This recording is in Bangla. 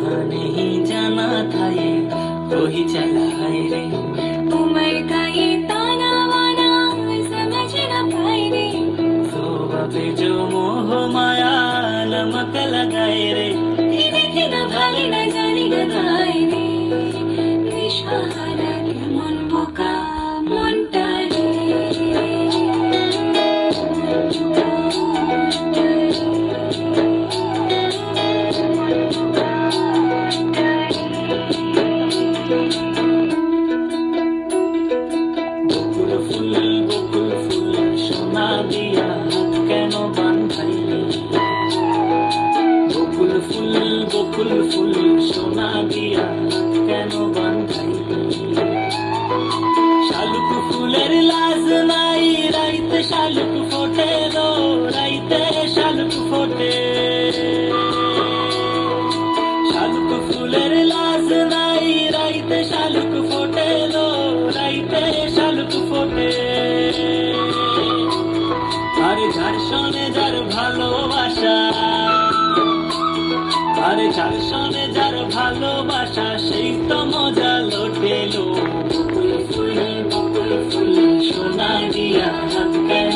नहीं जाना था ये तो ही चला है रे। उम्र का ये ताना वाना समझ न पाए रे। सोबा पे जो मोह माया नमक लगाए रे। দেখে না ভালে না জানি না তাই রে। দিশাহারা কেমন বোকা মনটা রে। বকুল ফুল সোনা দিয়া হাত কেন বাঁধাইলি। বকুল ফুল সোনা দিয়া হাত কেন বাঁধাইলি। শালুক ফুলের লাজ নাই রাইতে শালুক ফোটে গো রাইতে শালুক ফোটে। শালুক ফুলের লাজ নাই রাইতে শালুক ফোটে গো রাইতে শালুক ফোটে। আরে যার সনে যার ভালোবাসা, আরে যার সনে যার ভালোবাসা সেই তো মজা লোটেলো। বকুল ফুল সোনা দিয়া হাত কেন